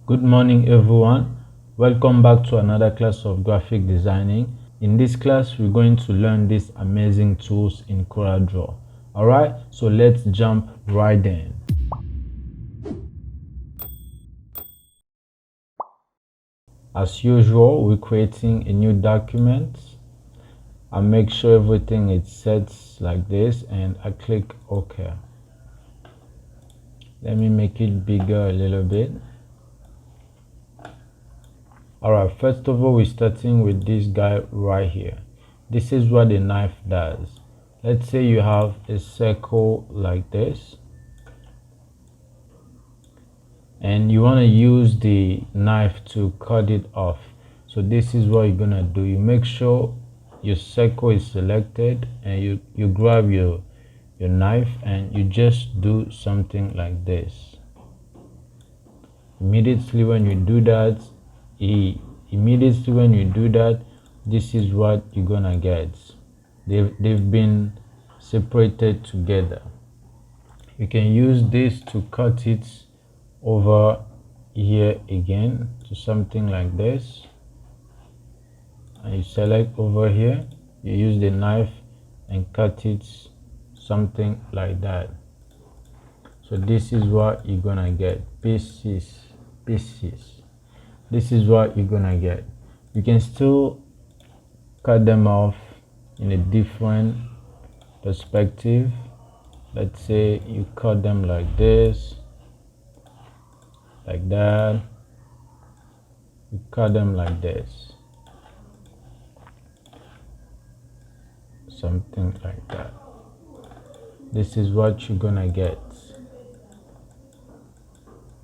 Good morning everyone. Welcome back to another class of graphic designing. In this class we're going to learn these amazing tools in Coreldraw. Alright, so let's jump right in. As usual, we're creating a new document. I make sure everything is set like this and I click OK. Let me make it bigger a little bit. Alright, first of all, we're starting with this guy right here. This is what the knife does. Let's say you have a circle like this and you want to use the knife to cut it off. So this is what you're gonna do. You make sure your circle is selected and you grab your knife and you just do something like this. Immediately when you do that, this is what you're gonna get. They've been separated together. You can use this to cut it over here again to something like this, and you select over here, you use the knife and cut it something like that. So this is what you're gonna get. Pieces. This is what you're gonna get. You can still cut them off in a different perspective. Let's say you cut them like this, like that. You cut them like this, something like that. This is what you're gonna get.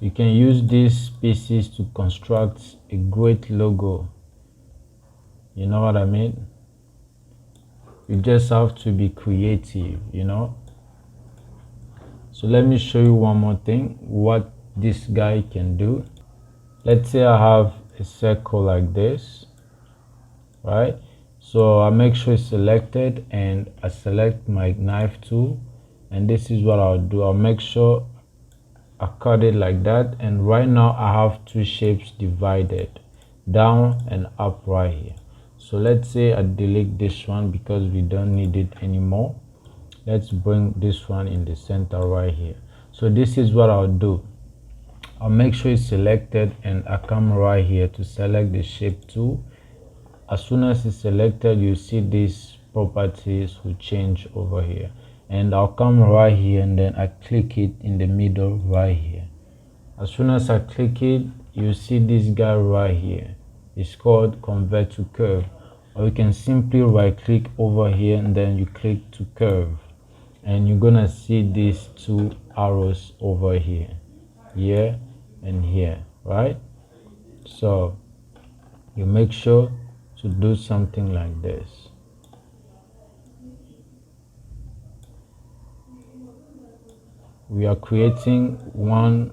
You can use these pieces to construct a great logo. You know what I mean? You just have to be creative, you know? So let me show you one more thing, what this guy can do. Let's say I have a circle like this, right? So I make sure it's selected and I select my knife tool, and this is what I'll do. I'll make sure I cut it like that, and right now I have two shapes divided, down and up right here. So let's say I delete this one because we don't need it anymore. Let's bring this one in the center right here. So this is what I'll do. I'll make sure it's selected and I come right here to select the shape tool. As soon as it's selected, you see these properties will change over here, and I'll come right here and then I click it in the middle right here. As soon as I click it, you see this guy right here. It's called Convert to Curve, or you can simply right click over here and then you click to curve, and you're gonna see these two arrows over here and here, right? So you make sure to do something like this. We are creating one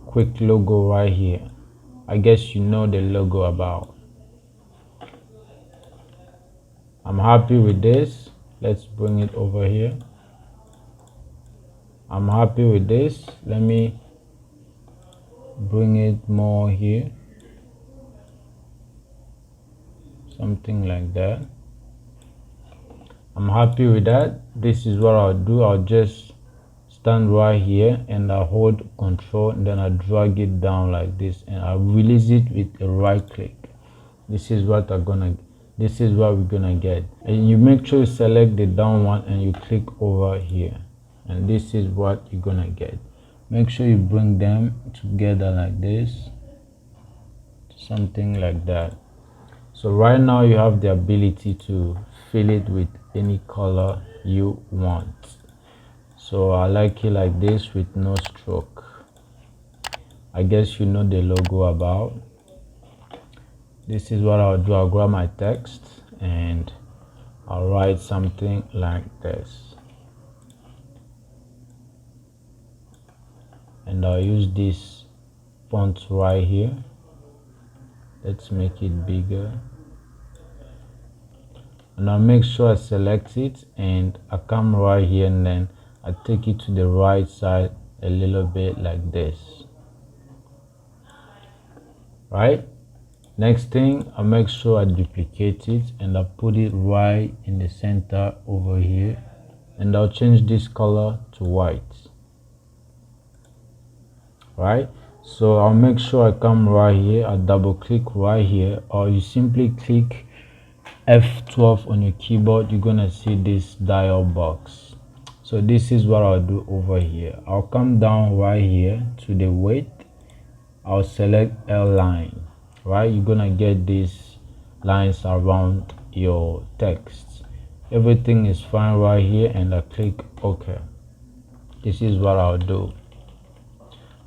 quick logo right here. I guess you know the logo about. I'm happy with this. Let's bring it over here. I'm happy with this. Let me bring it more here. Something like that. I'm happy with that. This is what I'll do. I'll just stand right here and I hold Control and then I drag it down like this and I release it with a right click. This is what we're gonna get. And you make sure you select the down one and you click over here, and this is what you're gonna get. Make sure you bring them together like this, something like that. So right now you have the ability to fill it with any color you want. So I like it like this with no stroke. I guess you know the logo about. This is what I'll do. I'll grab my text and I'll write something like this. And I'll use this font right here. Let's make it bigger. And I'll make sure I select it and I come right here and then I take it to the right side a little bit like this. right? Next thing, I make sure I duplicate it and I put it right in the center over here, and I'll change this color to white, right? So I'll make sure I come right here, I double click right here, or you simply click F12 on your keyboard. You're gonna see this dial box. So this is what I'll do over here. I'll come down right here to the width. I'll select L line, right? You're gonna get these lines around your text. Everything is fine right here, and I click OK. This is what I'll do.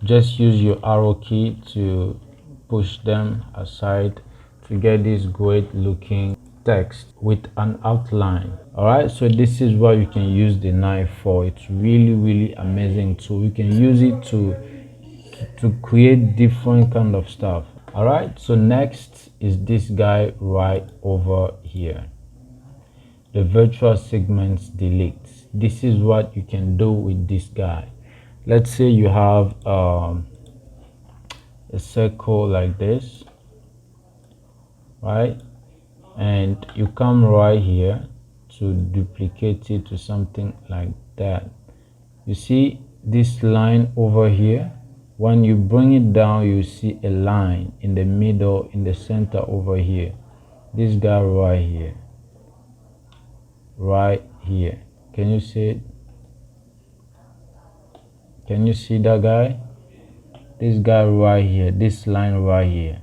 Just use your arrow key to push them aside to get this great looking text with an outline. All right, so this is what you can use the knife for. It's really amazing tool. You can use it to create different kind of stuff. All right, so next is this guy right over here, the virtual segments delete. This is what you can do with this guy. Let's say you have a circle like this, right? And you come right here to duplicate it to something like that. You see this line over here? When you bring it down, you see a line in the middle, in the center over here. This guy right here. Right here. Can you see it? Can you see that guy? This guy right here, this line right here.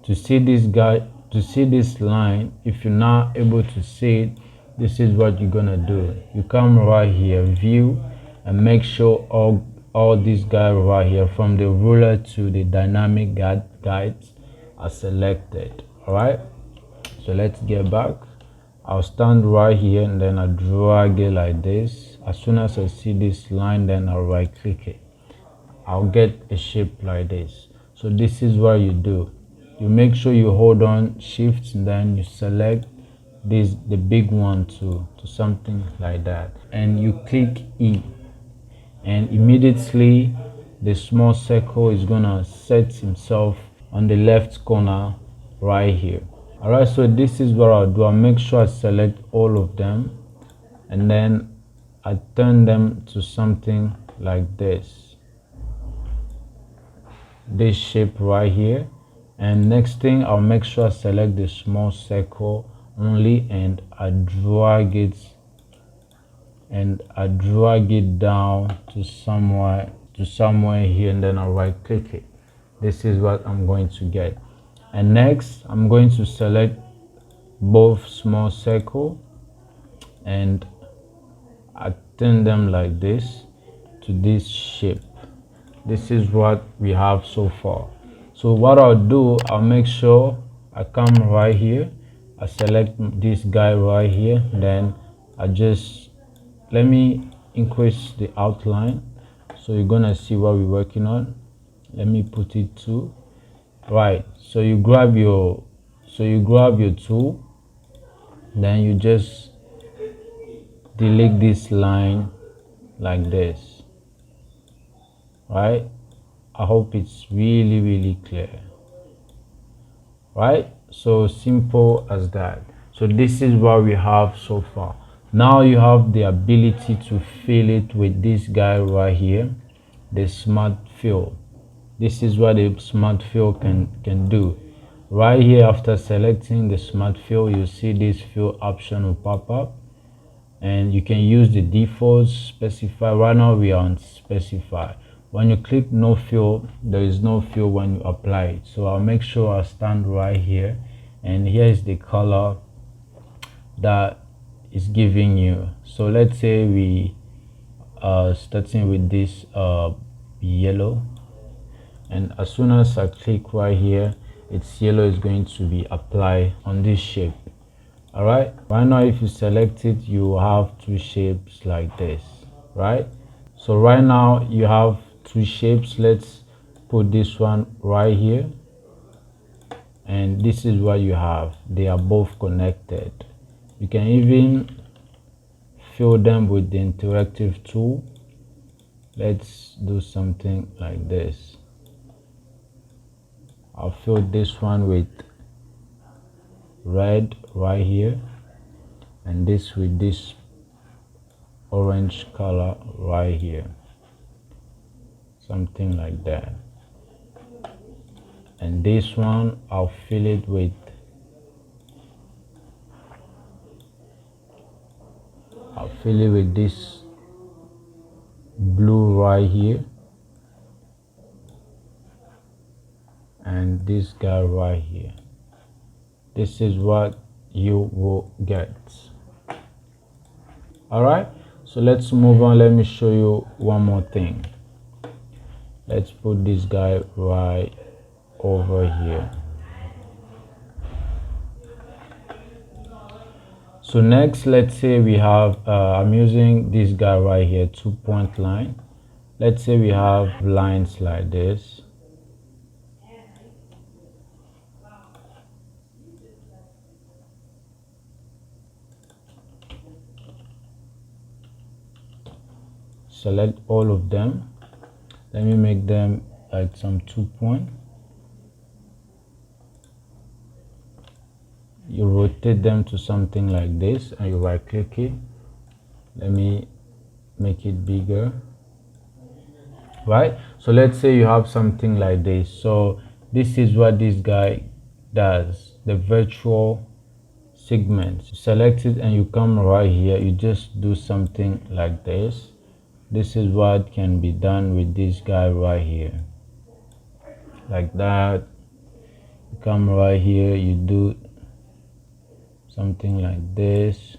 To see this guy, to see this line, if you're not able to see it, this is what you're gonna do. You come right here, view, and make sure all these guys right here, from the ruler to the dynamic guides, are selected. All right, so let's get back. I'll stand right here and then I drag it like this. As soon as I see this line, then I'll right click it. I'll get a shape like this. So this is what you do. You make sure you hold on shift and then you select this, the big one to something like that, and you click E, and immediately the small circle is gonna set himself on the left corner right here. All right, so this is what I'll do. I'll make sure I select all of them and then I turn them to something like this shape right here. And next thing, I'll make sure I select the small circle only, and I drag it down to somewhere here, and then I'll right click it. This is what I'm going to get. And next, I'm going to select both small circle and I turn them like this to this shape. This is what we have so far. So what I'll do, I'll make sure I come right here, I select this guy right here, then I just let me increase the outline so you're gonna see what we're working on. Let me put it to right. So you grab your tool, then you just delete this line like this, right? I hope it's really clear, right? So simple as that. So this is what we have so far. Now you have the ability to fill it with this guy right here, the smart fill. This is what a smart fill can do. Right here, after selecting the smart fill, you see this fill option will pop up, and you can use the defaults, specify. Right now we are on specify. When you click no fill, there is no fill when you apply it. So I'll make sure I stand right here, and here is the color that is giving you. So let's say we are starting with this yellow, and as soon as I click right here, its yellow is going to be applied on this shape. All right, right now if you select it, you have two shapes like this, right? So right now you have two shapes. Let's put this one right here, and this is what you have. They are both connected. You can even fill them with the interactive tool. Let's do something like this. I'll fill this one with red right here, and this with this orange color right here, something like that. And this one I'll fill it with this blue right here, and this guy right here. This is what you will get. All right, so let's move on. Let me show you one more thing. Let's put this guy right over here. So next, let's say we have I'm using this guy right here, 2-point line. Let's say we have lines like this. Select all of them. Let me make them like some 2-point. You rotate them to something like this and you right click it. Let me make it bigger. Right, so let's say you have something like this. So this is what this guy does, the virtual segments. Select it and you come right here. You just do something like this. This is what can be done with this guy right here, like that. You come right here, you do something like this.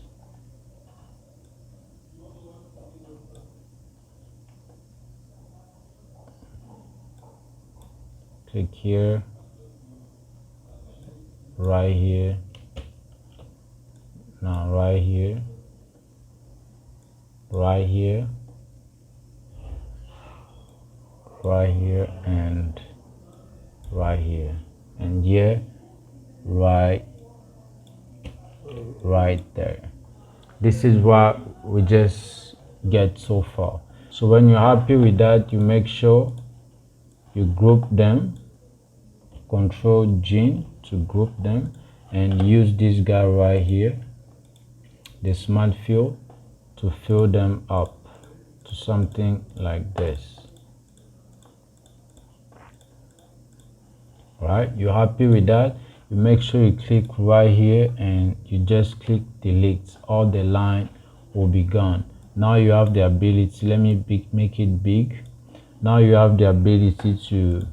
Click here, right here, now right here, right here, right here, and right here, and here, right there. This is what we just get so far. So when you're happy with that, you make sure you group them, Control G to group them, and use this guy right here, the smart fill, to fill them up to something like this. Right, you're happy with that, you make sure you click right here and you just click delete. All the line will be gone. Now you have the ability, let me make it big. Now you have the ability to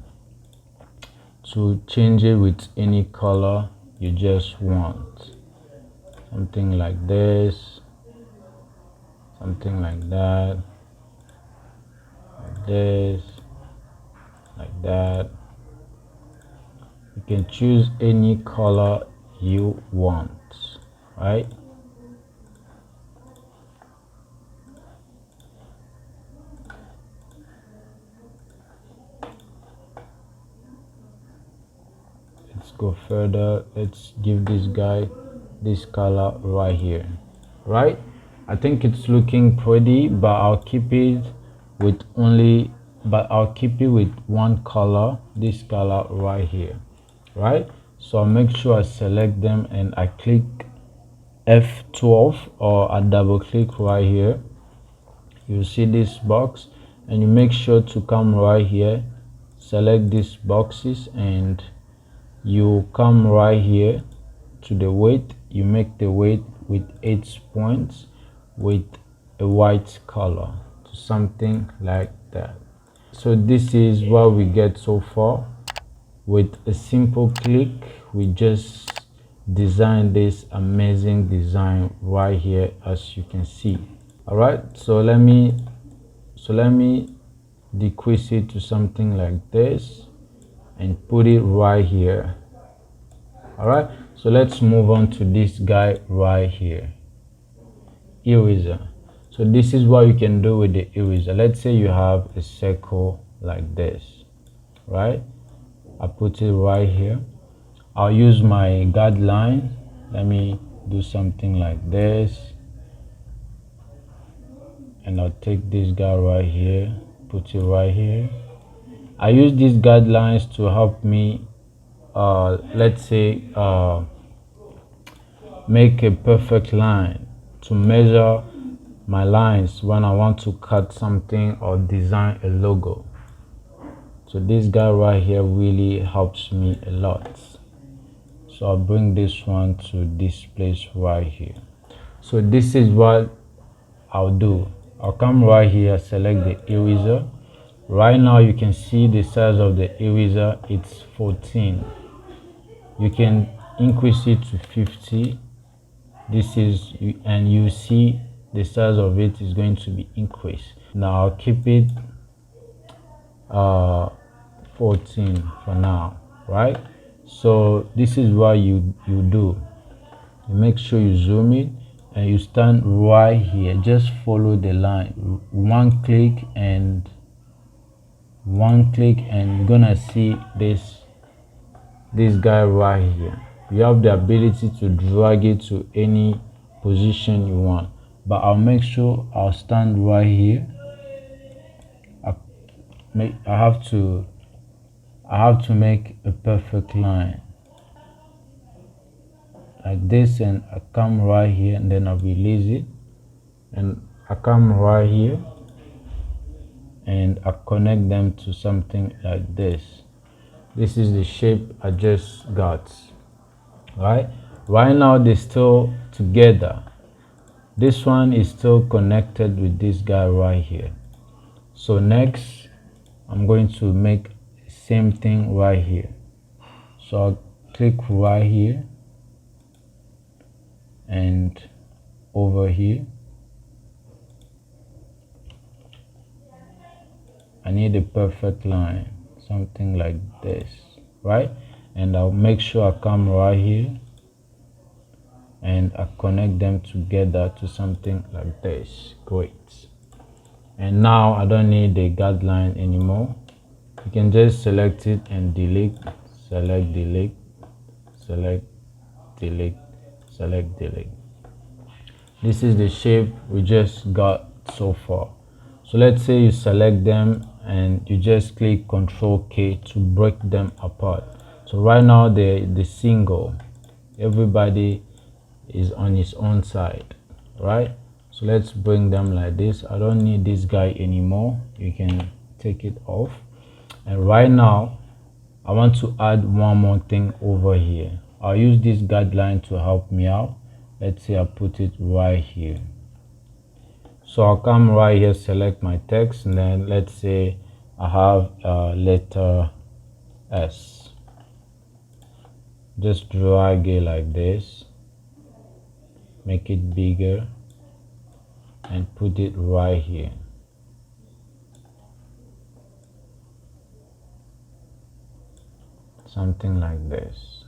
change it with any color you just want. Something like this, something like that, like this, like that. You can choose any color you want, right? Let's go further. Let's give this guy this color right here, right? I think it's looking pretty, but I'll keep it with one color, this color right here. Right, so I'll make sure I select them and I click F12, or I double click right here. You see this box, and you make sure to come right here, select these boxes, and you come right here to the weight. You make the weight with 8 points with a white color, to something like that. So this is what we get so far. With a simple click, we just design this amazing design right here, as you can see. All right, so let me decrease it to something like this and put it right here. All right, so let's move on to this guy right here, eraser. So this is what you can do with the eraser. Let's say you have a circle like this, right? I put it right here. I'll use my guideline. Let me do something like this, and I'll take this guy right here, put it right here. I use these guidelines to help me let's say make a perfect line to measure my lines when I want to cut something or design a logo. So this guy right here really helps me a lot. So I'll bring this one to this place right here. So this is what I'll do. I'll come right here, select the eraser. Right now you can see the size of the eraser, it's 14. You can increase it to 50. This is, and you see the size of it is going to be increased. Now I'll keep it 14 for now, right? So this is what you do. You make sure you zoom in and you stand right here. Just follow the line, one click and you're gonna see this guy right here. You have the ability to drag it to any position you want, but I'll make sure I'll stand right here. I have to make a perfect line like this, and I come right here and then I release it, and I come right here and I connect them to something like this. This is the shape I just got. Right now they're still together. This one is still connected with this guy right here. So next I'm going to make the same thing right here. So I'll click right here and over here. I need a perfect line, something like this, right? And I'll make sure I come right here and I connect them together to something like this. Great. And now I don't need the guideline anymore. You can just select it and delete, select, delete, select, delete, select, delete. This is the shape we just got so far. So let's say you select them and you just click Ctrl K to break them apart. So right now the single, everybody is on his own side, right? So let's bring them like this. I don't need this guy anymore. You can take it off. And right now I want to add one more thing over here. I'll use this guideline to help me out. Let's say I put it right here. So I'll come right here, select my text, and then let's say I have a letter S. Just drag it like this, make it bigger, and put it right here. Something like this.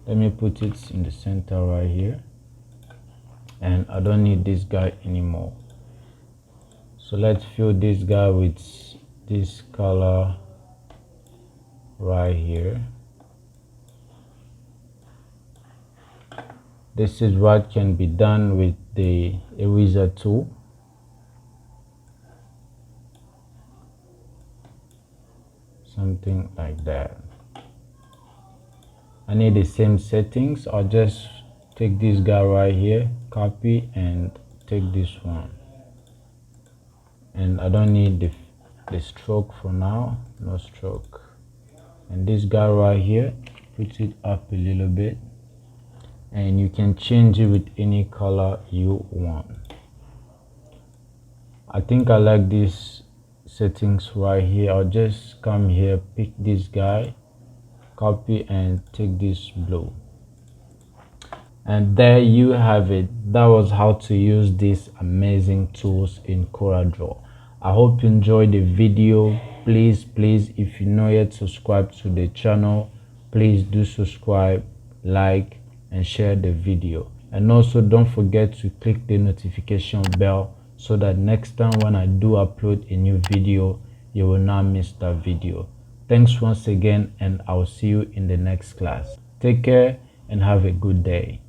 Let me put it in the center right here, and I don't need this guy anymore. So let's fill this guy with this color right here. This is what can be done with the eraser tool. Something like that. I need the same settings. I'll just take this guy right here, copy, and take this one. And I don't need the stroke for now, no stroke. And this guy right here, put it up a little bit, and you can change it with any color you want. I think I like these settings right here. I'll just come here, pick this guy, copy, and take this blue. And there you have it. That was how to use these amazing tools in Coreldraw. I hope you enjoyed the video. Please, if you're not yet subscribed to the channel, please do subscribe, like, and share the video. And also don't forget to click the notification bell so that next time when I do upload a new video, you will not miss that video. Thanks once again, and I'll see you in the next class. Take care and have a good day.